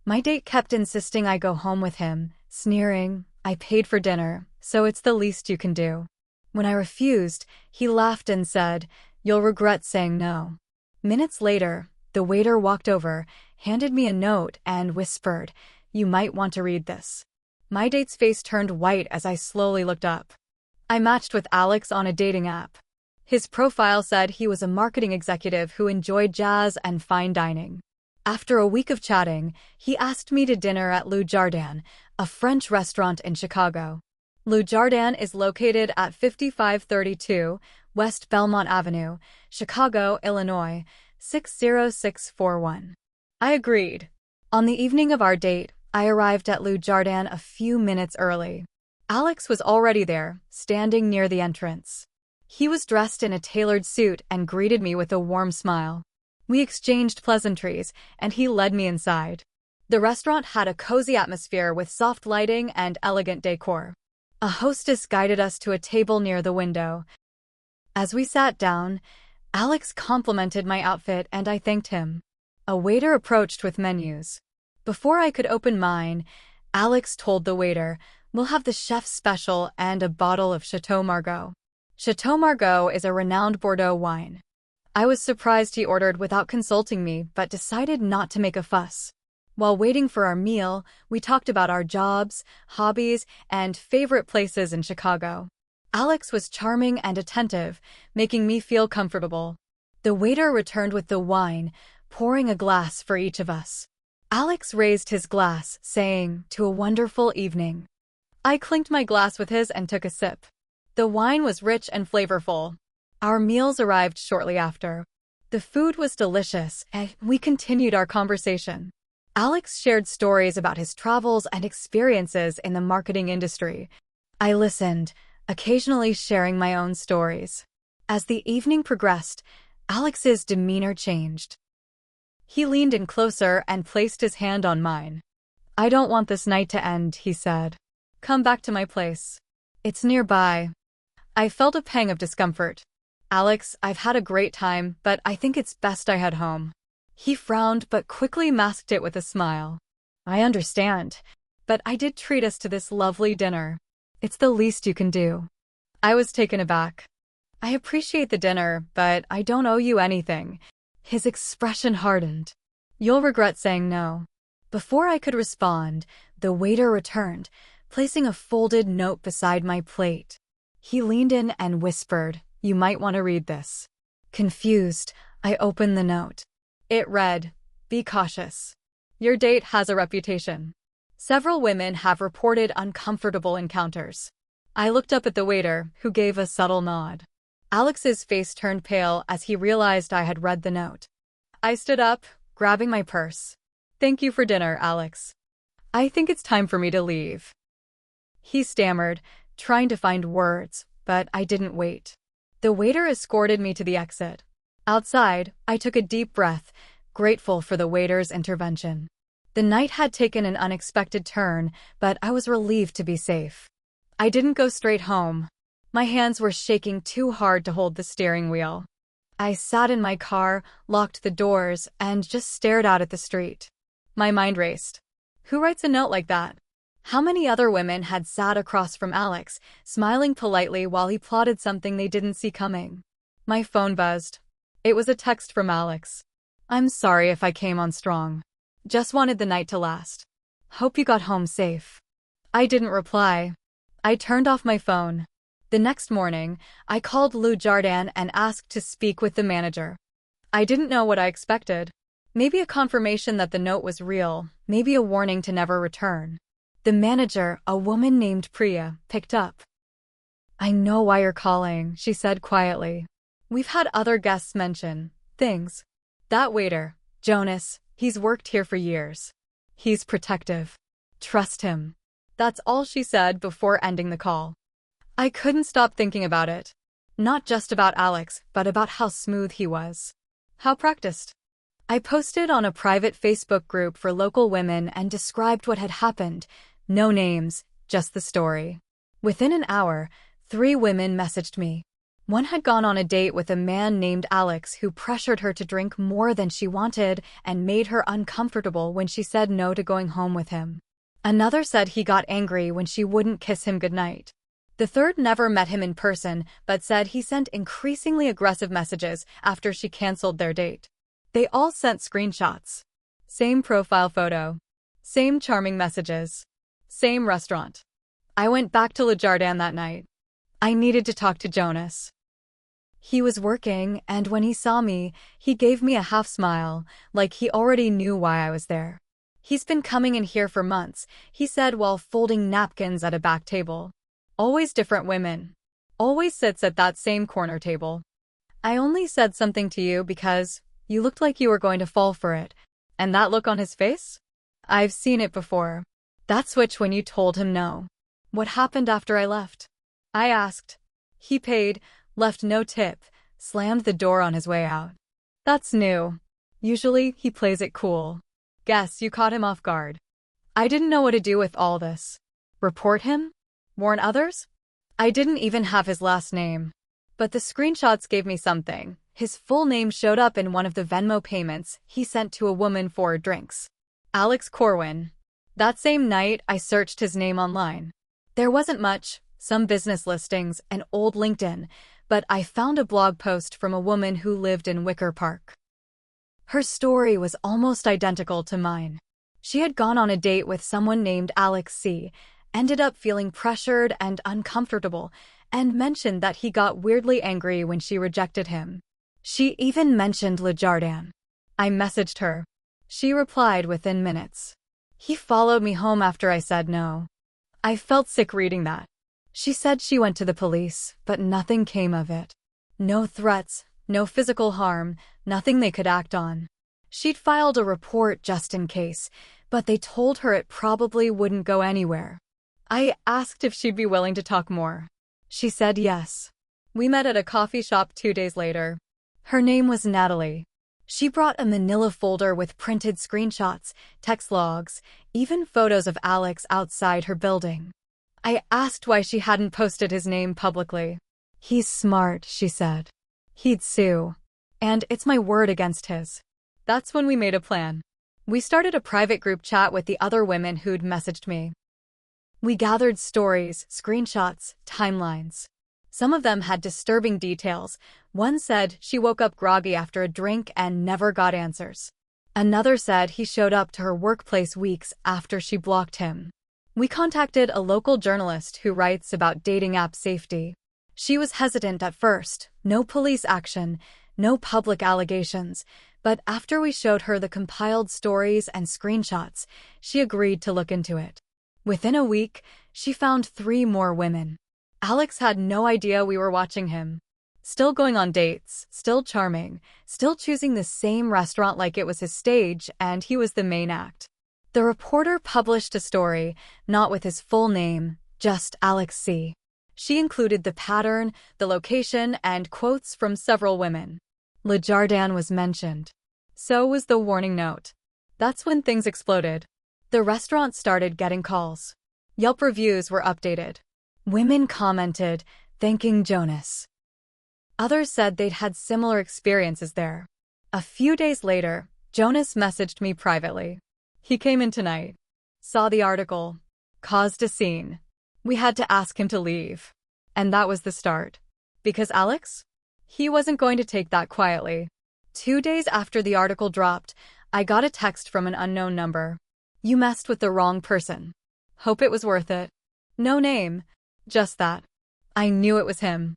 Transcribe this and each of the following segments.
My date kept insisting I go home with him, sneering, "I paid for dinner, so it's the least you can do." When I refused, he laughed and said, "You'll regret saying no." Minutes later, the waiter walked over, handed me a note, and whispered, "You might want to read this." My date's face turned white as I slowly looked up. I matched with Alex on a dating app. His profile said he was a marketing executive who enjoyed jazz and fine dining. After a week of chatting, he asked me to dinner at Le Jardin, a French restaurant in Chicago. Le Jardin is located at 5532 West Belmont Avenue, Chicago, Illinois, 60641. I agreed. On the evening of our date, I arrived at Le Jardin a few minutes early. Alex was already there, standing near the entrance. He was dressed in a tailored suit and greeted me with a warm smile. We exchanged pleasantries, and he led me inside. The restaurant had a cozy atmosphere with soft lighting and elegant decor. A hostess guided us to a table near the window. As we sat down, Alex complimented my outfit and I thanked him. A waiter approached with menus. Before I could open mine, Alex told the waiter, "We'll have the chef's special and a bottle of Chateau Margaux." Chateau Margaux is a renowned Bordeaux wine. I was surprised he ordered without consulting me, but decided not to make a fuss. While waiting for our meal, we talked about our jobs, hobbies, and favorite places in Chicago. Alex was charming and attentive, making me feel comfortable. The waiter returned with the wine, pouring a glass for each of us. Alex raised his glass, saying, "To a wonderful evening." I clinked my glass with his and took a sip. The wine was rich and flavorful. Our meals arrived shortly after. The food was delicious, and we continued our conversation. Alex shared stories about his travels and experiences in the marketing industry. I listened, occasionally sharing my own stories. As the evening progressed, Alex's demeanor changed. He leaned in closer and placed his hand on mine. "I don't want this night to end," he said. "Come back to my place. It's nearby." I felt a pang of discomfort. "Alex, I've had a great time, but I think it's best I head home." He frowned but quickly masked it with a smile. "I understand, but I did treat us to this lovely dinner. It's the least you can do." I was taken aback. "I appreciate the dinner, but I don't owe you anything." His expression hardened. "You'll regret saying no." Before I could respond, the waiter returned, placing a folded note beside my plate. He leaned in and whispered, "You might want to read this." Confused, I opened the note. It read, "Be cautious. Your date has a reputation. Several women have reported uncomfortable encounters." I looked up at the waiter, who gave a subtle nod. Alex's face turned pale as he realized I had read the note. I stood up, grabbing my purse. "Thank you for dinner, Alex. I think it's time for me to leave." He stammered, trying to find words, but I didn't wait. The waiter escorted me to the exit. Outside, I took a deep breath, grateful for the waiter's intervention. The night had taken an unexpected turn, but I was relieved to be safe. I didn't go straight home. My hands were shaking too hard to hold the steering wheel. I sat in my car, locked the doors, and just stared out at the street. My mind raced. Who writes a note like that? How many other women had sat across from Alex, smiling politely while he plotted something they didn't see coming? My phone buzzed. It was a text from Alex. "I'm sorry if I came on strong. Just wanted the night to last. Hope you got home safe." I didn't reply. I turned off my phone. The next morning, I called Le Jardin and asked to speak with the manager. I didn't know what I expected. Maybe a confirmation that the note was real, maybe a warning to never return. The manager, a woman named Priya, picked up. "I know why you're calling," she said quietly. "We've had other guests mention things. That waiter, Jonas, he's worked here for years. He's protective. Trust him." That's all she said before ending the call. I couldn't stop thinking about it. Not just about Alex, but about how smooth he was. How practiced. I posted on a private Facebook group for local women and described what had happened. No names, just the story. Within an hour, 3 women messaged me. One had gone on a date with a man named Alex who pressured her to drink more than she wanted and made her uncomfortable when she said no to going home with him. Another said he got angry when she wouldn't kiss him goodnight. The third never met him in person, but said he sent increasingly aggressive messages after she canceled their date. They all sent screenshots. Same profile photo. Same charming messages. Same restaurant. I went back to Le Jardin that night. I needed to talk to Jonas. He was working, and when he saw me, he gave me a half smile, like he already knew why I was there. He's been coming in here for months, he said while folding napkins at a back table. Always different women. Always sits at that same corner table. I only said something to you because you looked like you were going to fall for it. And that look on his face? I've seen it before. That switch when you told him no. What happened after I left? I asked. He paid, left no tip, slammed the door on his way out. That's new. Usually, he plays it cool. Guess you caught him off guard. I didn't know what to do with all this. Report him? Warn others? I didn't even have his last name. But the screenshots gave me something. His full name showed up in one of the Venmo payments he sent to a woman for drinks. Alex Corwin. That same night, I searched his name online. There wasn't much, some business listings, and old LinkedIn, but I found a blog post from a woman who lived in Wicker Park. Her story was almost identical to mine. She had gone on a date with someone named Alex C., ended up feeling pressured and uncomfortable, and mentioned that he got weirdly angry when she rejected him. She even mentioned Le Jardin. I messaged her. She replied within minutes. He followed me home after I said no. I felt sick reading that. She said she went to the police, but nothing came of it. No threats, no physical harm, nothing they could act on. She'd filed a report just in case, but they told her it probably wouldn't go anywhere. I asked if she'd be willing to talk more. She said yes. We met at a coffee shop 2 days later. Her name was Natalie. She brought a manila folder with printed screenshots, text logs, even photos of Alex outside her building. I asked why she hadn't posted his name publicly. He's smart, she said. He'd sue. And it's my word against his. That's when we made a plan. We started a private group chat with the other women who'd messaged me. We gathered stories, screenshots, timelines. Some of them had disturbing details. One said she woke up groggy after a drink and never got answers. Another said he showed up to her workplace weeks after she blocked him. We contacted a local journalist who writes about dating app safety. She was hesitant at first, no police action, no public allegations, but after we showed her the compiled stories and screenshots, she agreed to look into it. Within a week, she found 3 more women. Alex had no idea we were watching him. Still going on dates, still charming, still choosing the same restaurant like it was his stage, and he was the main act. The reporter published a story, not with his full name, just Alex C. She included the pattern, the location, and quotes from several women. Le Jardin was mentioned. So was the warning note. That's when things exploded. The restaurant started getting calls. Yelp reviews were updated. Women commented, thanking Jonas. Others said they'd had similar experiences there. A few days later, Jonas messaged me privately. He came in tonight. Saw the article. Caused a scene. We had to ask him to leave. And that was the start. Because Alex? He wasn't going to take that quietly. 2 days after the article dropped, I got a text from an unknown number. You messed with the wrong person. Hope it was worth it. No name. Just that. I knew it was him.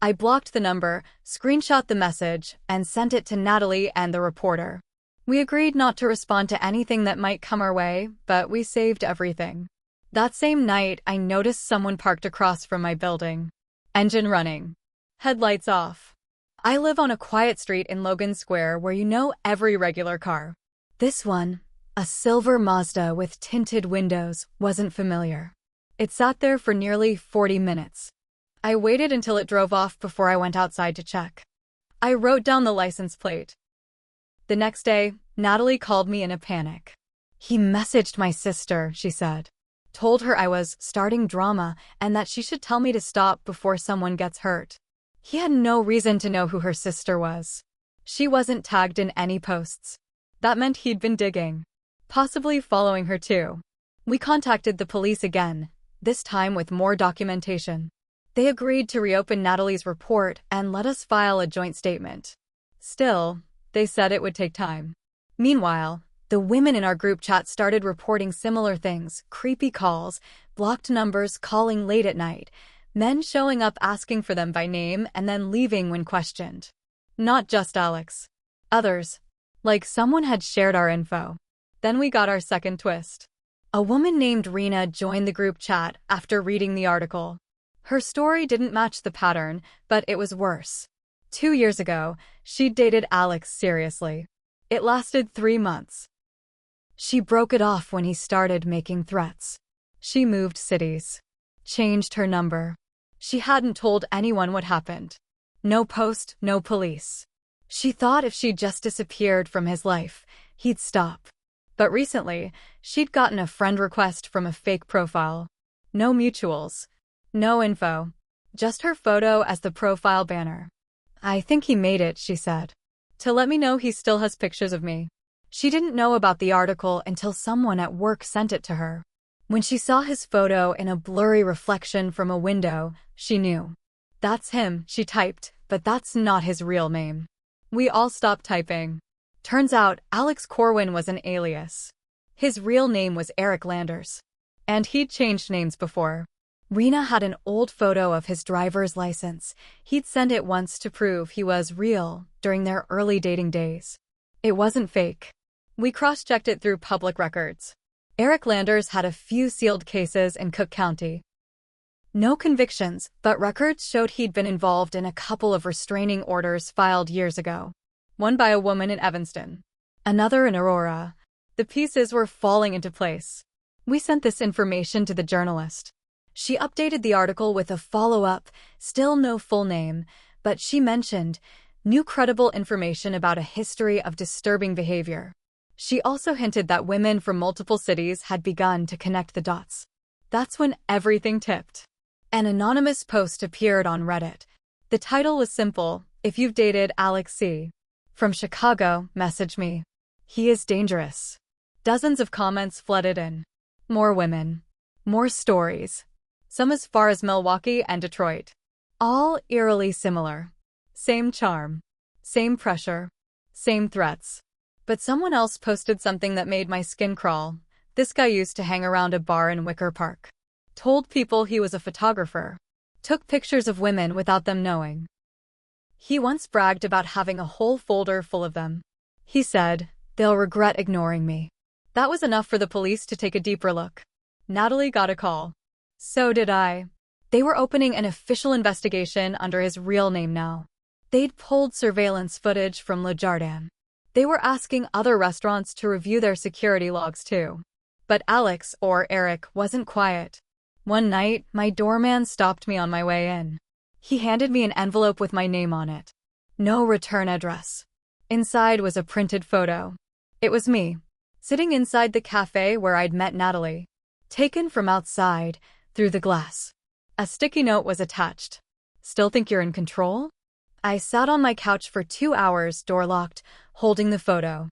I blocked the number, screenshot the message, and sent it to Natalie and the reporter. We agreed not to respond to anything that might come our way, but we saved everything. That same night, I noticed someone parked across from my building. Engine running. Headlights off. I live on a quiet street in Logan Square where you know every regular car. This one, a silver Mazda with tinted windows, wasn't familiar. It sat there for nearly 40 minutes. I waited until it drove off before I went outside to check. I wrote down the license plate. The next day, Natalie called me in a panic. He messaged my sister, she said. Told her I was starting drama and that she should tell me to stop before someone gets hurt. He had no reason to know who her sister was. She wasn't tagged in any posts. That meant he'd been digging. Possibly following her too. We contacted the police again, this time with more documentation. They agreed to reopen Natalie's report and let us file a joint statement. Still, they said it would take time. Meanwhile, the women in our group chat started reporting similar things: creepy calls, blocked numbers calling late at night, men showing up asking for them by name and then leaving when questioned. Not just Alex. Others. Like someone had shared our info. Then we got our second twist. A woman named Rena joined the group chat after reading the article. Her story didn't match the pattern, but it was worse. 2 years ago, she'd dated Alex seriously. It lasted 3 months. She broke it off when he started making threats. She moved cities. Changed her number. She hadn't told anyone what happened. No post, no police. She thought if she just disappeared from his life, he'd stop. But recently, she'd gotten a friend request from a fake profile. No mutuals. No info. Just her photo as the profile banner. "I think he made it," she said. "To let me know he still has pictures of me." She didn't know about the article until someone at work sent it to her. When she saw his photo in a blurry reflection from a window, she knew. "That's him," she typed, "but that's not his real name." We all stopped typing. Turns out, Alex Corwin was an alias. His real name was Eric Landers. And he'd changed names before. Rena had an old photo of his driver's license. He'd sent it once to prove he was real during their early dating days. It wasn't fake. We cross-checked it through public records. Eric Landers had a few sealed cases in Cook County. No convictions, but records showed he'd been involved in a couple of restraining orders filed years ago. One by a woman in Evanston. Another in Aurora. The pieces were falling into place. We sent this information to the journalist. She updated the article with a follow-up, still no full name, but she mentioned new credible information about a history of disturbing behavior. She also hinted that women from multiple cities had begun to connect the dots. That's when everything tipped. An anonymous post appeared on Reddit. The title was simple: "If you've dated Alex C. from Chicago, message me. He is dangerous." Dozens of comments flooded in. More women. More stories. Some as far as Milwaukee and Detroit. All eerily similar. Same charm. Same pressure. Same threats. But someone else posted something that made my skin crawl. This guy used to hang around a bar in Wicker Park. Told people he was a photographer. Took pictures of women without them knowing. He once bragged about having a whole folder full of them. He said, "They'll regret ignoring me." That was enough for the police to take a deeper look. Natalie got a call. So did I. They were opening an official investigation under his real name now. They'd pulled surveillance footage from Le Jardin. They were asking other restaurants to review their security logs too. But Alex, or Eric, wasn't quiet. One night, my doorman stopped me on my way in. He handed me an envelope with my name on it. No return address. Inside was a printed photo. It was me, sitting inside the cafe where I'd met Natalie. Taken from outside, through the glass. A sticky note was attached. "Still think you're in control?" I sat on my couch for 2 hours, door locked, holding the photo.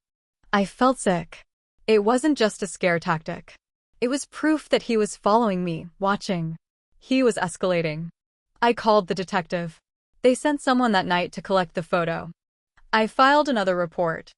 I felt sick. It wasn't just a scare tactic. It was proof that he was following me, watching. He was escalating. I called the detective. They sent someone that night to collect the photo. I filed another report.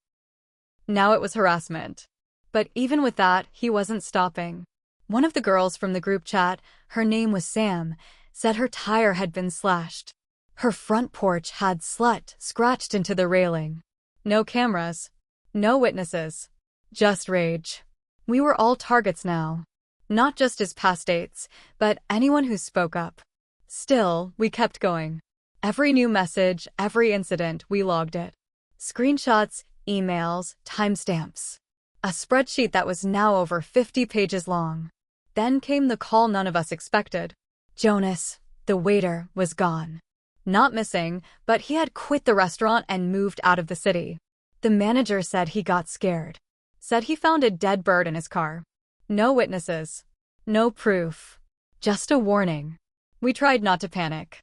Now it was harassment. But even with that, he wasn't stopping. One of the girls from the group chat, her name was Sam, said her tire had been slashed. Her front porch had slut scratched into the railing. No cameras. No witnesses. Just rage. We were all targets now. Not just his past dates, but anyone who spoke up. Still, we kept going. Every new message, every incident, we logged it. Screenshots, emails, timestamps. A spreadsheet that was now over 50 pages long. Then came the call none of us expected. Jonas, the waiter, was gone. Not missing, but he had quit the restaurant and moved out of the city. The manager said he got scared. Said he found a dead bird in his car. No witnesses. No proof. Just a warning. We tried not to panic.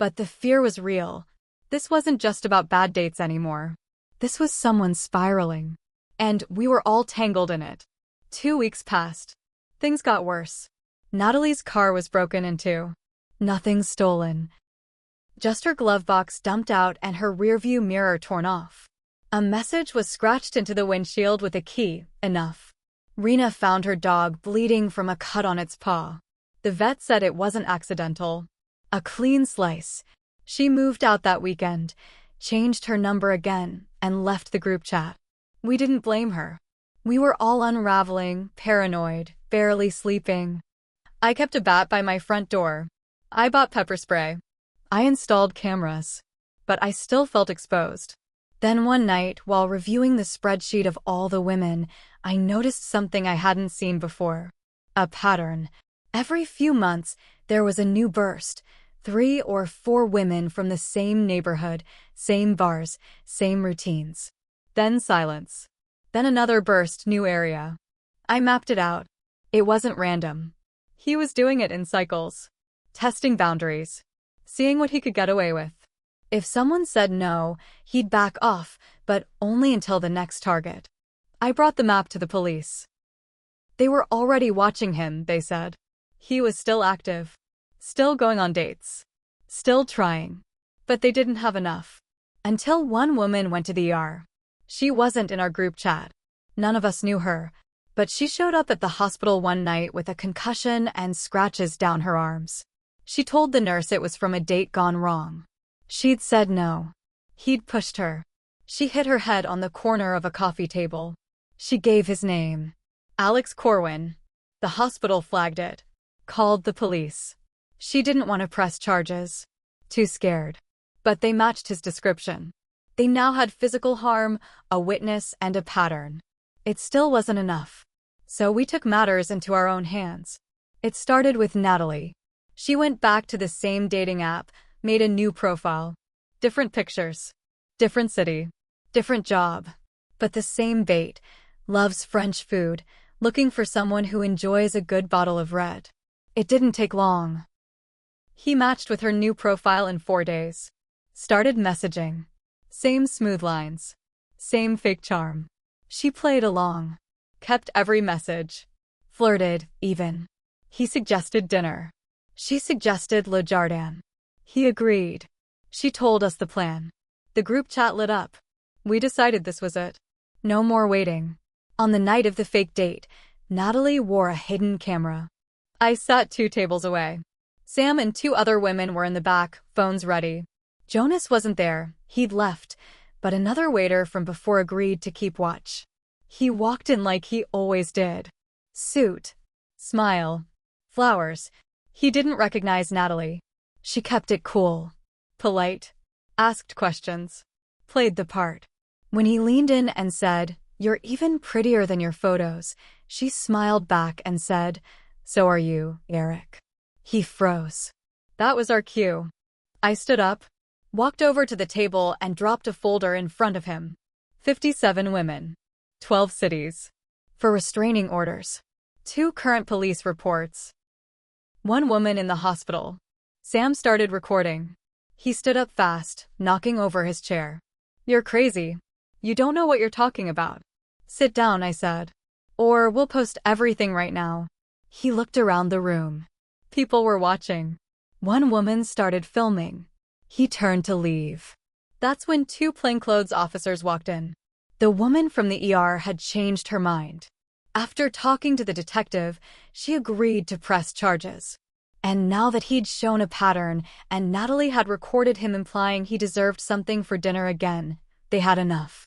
But the fear was real. This wasn't just about bad dates anymore. This was someone spiraling. And we were all tangled in it. 2 weeks passed. Things got worse. Natalie's car was broken into. Nothing stolen. Just her glove box dumped out and her rearview mirror torn off. A message was scratched into the windshield with a key. Enough. Rena found her dog bleeding from a cut on its paw. The vet said it wasn't accidental. A clean slice. She moved out that weekend, changed her number again, and left the group chat. We didn't blame her. We were all unraveling, paranoid, barely sleeping. I kept a bat by my front door. I bought pepper spray. I installed cameras. But I still felt exposed. Then one night, while reviewing the spreadsheet of all the women, I noticed something I hadn't seen before. A pattern. Every few months, there was a new burst. 3 or 4 women from the same neighborhood, same bars, same routines. Then silence. Then another burst, new area. I mapped it out. It wasn't random. He was doing it in cycles. Testing boundaries. Seeing what he could get away with. If someone said no, he'd back off, but only until the next target. I brought the map to the police. They were already watching him, they said. He was still active. Still going on dates. Still trying. But they didn't have enough. Until one woman went to the ER. She wasn't in our group chat. None of us knew her. But she showed up at the hospital one night with a concussion and scratches down her arms. She told the nurse it was from a date gone wrong. She'd said no. He'd pushed her. She hit her head on the corner of a coffee table. She gave his name. Alex Corwin. The hospital flagged it. Called the police. She didn't want to press charges. Too scared. But they matched his description. They now had physical harm, a witness, and a pattern. It still wasn't enough. So we took matters into our own hands. It started with Natalie. She went back to the same dating app, made a new profile. Different pictures. Different city. Different job. But the same bait. Loves French food. Looking for someone who enjoys a good bottle of red. It didn't take long. He matched with her new profile in 4 days. Started messaging. Same smooth lines. Same fake charm. She played along. Kept every message. Flirted, even. He suggested dinner. She suggested Le Jardin. He agreed. She told us the plan. The group chat lit up. We decided this was it. No more waiting. On the night of the fake date, Natalie wore a hidden camera. I sat 2 tables away. Sam and 2 other women were in the back, phones ready. Jonas wasn't there, he'd left, but another waiter from before agreed to keep watch. He walked in like he always did. Suit. Smile. Flowers. He didn't recognize Natalie. She kept it cool. Polite. Asked questions. Played the part. When he leaned in and said, "You're even prettier than your photos," she smiled back and said, "So are you, Eric." He froze. That was our cue. I stood up, walked over to the table and dropped a folder in front of him. 57 women. 12 cities. For restraining orders. 2 current police reports. 1 woman in the hospital. Sam started recording. He stood up fast, knocking over his chair. "You're crazy. You don't know what you're talking about." "Sit down," I said. "Or we'll post everything right now." He looked around the room. People were watching. 1 woman started filming. He turned to leave. That's when 2 plainclothes officers walked in. The woman from the ER had changed her mind. After talking to the detective, she agreed to press charges. And now that he'd shown a pattern, and Natalie had recorded him implying he deserved something for dinner again, they had enough.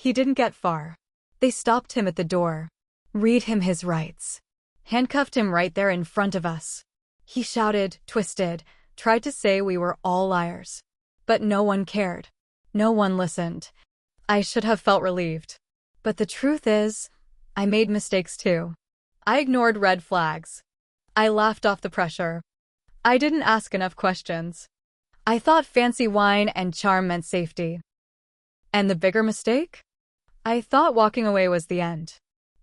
He didn't get far. They stopped him at the door. Read him his rights. Handcuffed him right there in front of us. He shouted, twisted, tried to say we were all liars. But no one cared. No one listened. I should have felt relieved. But the truth is, I made mistakes too. I ignored red flags. I laughed off the pressure. I didn't ask enough questions. I thought fancy wine and charm meant safety. And the bigger mistake? I thought walking away was the end.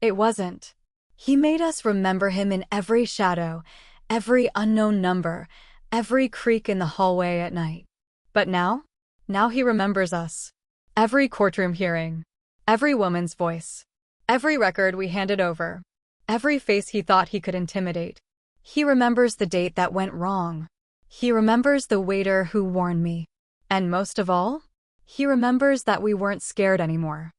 It wasn't. He made us remember him in every shadow, every unknown number, every creak in the hallway at night. But now he remembers us. Every courtroom hearing, every woman's voice, every record we handed over, every face he thought he could intimidate. He remembers the date that went wrong. He remembers the waiter who warned me. And most of all, he remembers that we weren't scared anymore.